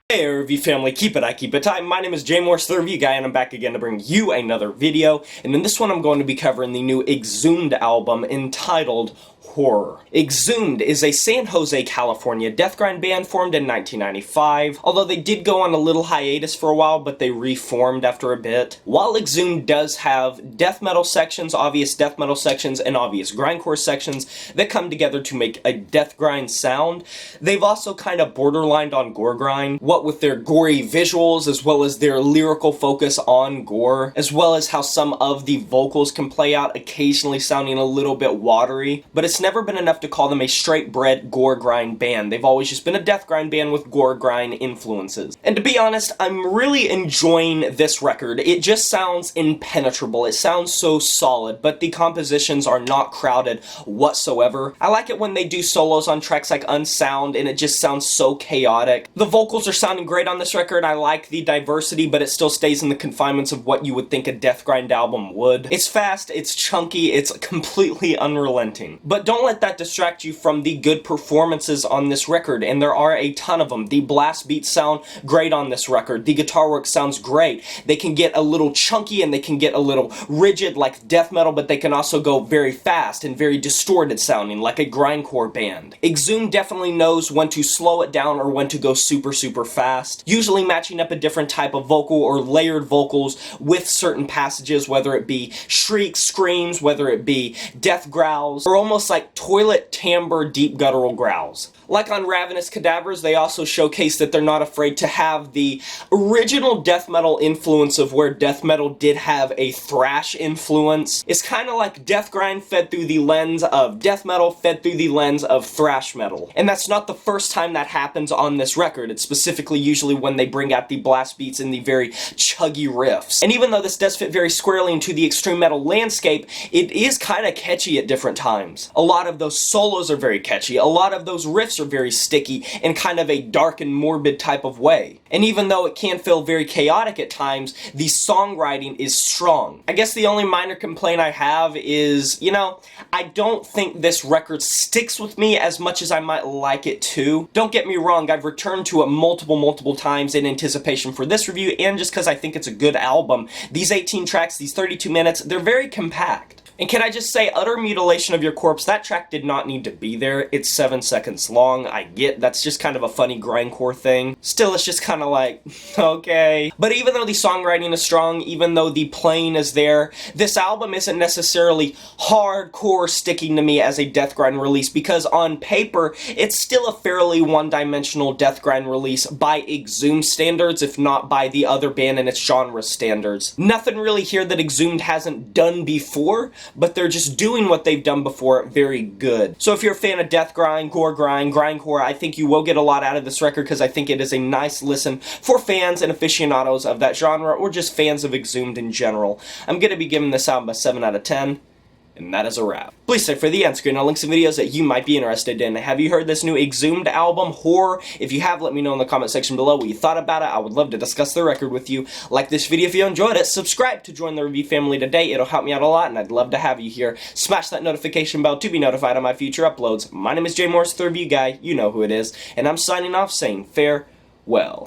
Hey review family, keep it tight. My name is Jay Morse, the review guy, and I'm back again to bring you another video. And in this one I'm going to be covering the new Exhumed album entitled Horror. Exhumed is a San Jose, California Deathgrind band formed in 1995, although they did go on a little hiatus for a while, but they reformed after a bit. While Exhumed does have death metal sections, obvious death metal sections, and obvious grindcore sections that come together to make a Deathgrind sound, they've also kind of borderlined on goregrind, what with their gory visuals as well as their lyrical focus on gore, as well as how some of the vocals can play out occasionally sounding a little bit watery, but it's never been enough to call them a straight-bred goregrind band. They've always just been a deathgrind band with goregrind influences. And to be honest, I'm really enjoying this record. It just sounds impenetrable. It sounds so solid, but the compositions are not crowded whatsoever. I like it when they do solos on tracks like Unsound, and it just sounds so chaotic. The vocals are sounding great on this record. I like the diversity, but it still stays in the confinements of what you would think a deathgrind album would. It's fast, it's chunky, it's completely unrelenting. But don't let that distract you from the good performances on this record, and there are a ton of them. The blast beats sound great on this record. The guitar work sounds great. They can get a little chunky and they can get a little rigid like death metal, but they can also go very fast and very distorted sounding like a grindcore band. Exhumed definitely knows when to slow it down or when to go super fast, usually matching up a different type of vocal or layered vocals with certain passages, whether it be shrieks, screams, whether it be death growls, or almost like toilet timbre deep guttural growls. Like on Ravenous Cadavers, they also showcase that they're not afraid to have the original death metal influence of where death metal did have a thrash influence. It's kind of like deathgrind fed through the lens of death metal, fed through the lens of thrash metal. And that's not the first time that happens on this record. It's specifically usually when they bring out the blast beats and the very chuggy riffs. And even though this does fit very squarely into the extreme metal landscape, it is kind of catchy at different times. A lot of those solos are very catchy. A lot of those riffs are very sticky in kind of a dark and morbid type of way. And even though it can feel very chaotic at times, the songwriting is strong. I guess the only minor complaint I have is, I don't think this record sticks with me as much as I might like it to. Don't get me wrong, I've returned to it multiple times in anticipation for this review and just because I think it's a good album. These 18 tracks, these 32 minutes, they're very compact. And can I just say, Utter Mutilation of Your Corpse, that track did not need to be there. It's 7 seconds long. I get that's just kind of a funny grindcore thing. Still, it's just kind of like, okay. But even though the songwriting is strong, even though the playing is there, this album isn't necessarily hardcore sticking to me as a deathgrind release, because on paper, it's still a fairly one-dimensional deathgrind release by Exhumed standards, if not by the other band and its genre standards. Nothing really here that Exhumed hasn't done before, but they're just doing what they've done before very good. So if you're a fan of deathgrind, goregrind, grindcore, I think you will get a lot out of this record because I think it is a nice listen for fans and aficionados of that genre, or just fans of Exhumed in general. I'm going to be giving this album a 7 out of 10. And that is a wrap. Please stay for the end screen. I'll link some videos that you might be interested in. Have you heard this new Exhumed album, Horror? If you have, let me know in the comment section below what you thought about it. I would love to discuss the record with you. Like this video if you enjoyed it. Subscribe to join the review family today. It'll help me out a lot, and I'd love to have you here. Smash that notification bell to be notified of my future uploads. My name is Jay Morse, the review guy. You know who it is. And I'm signing off saying farewell.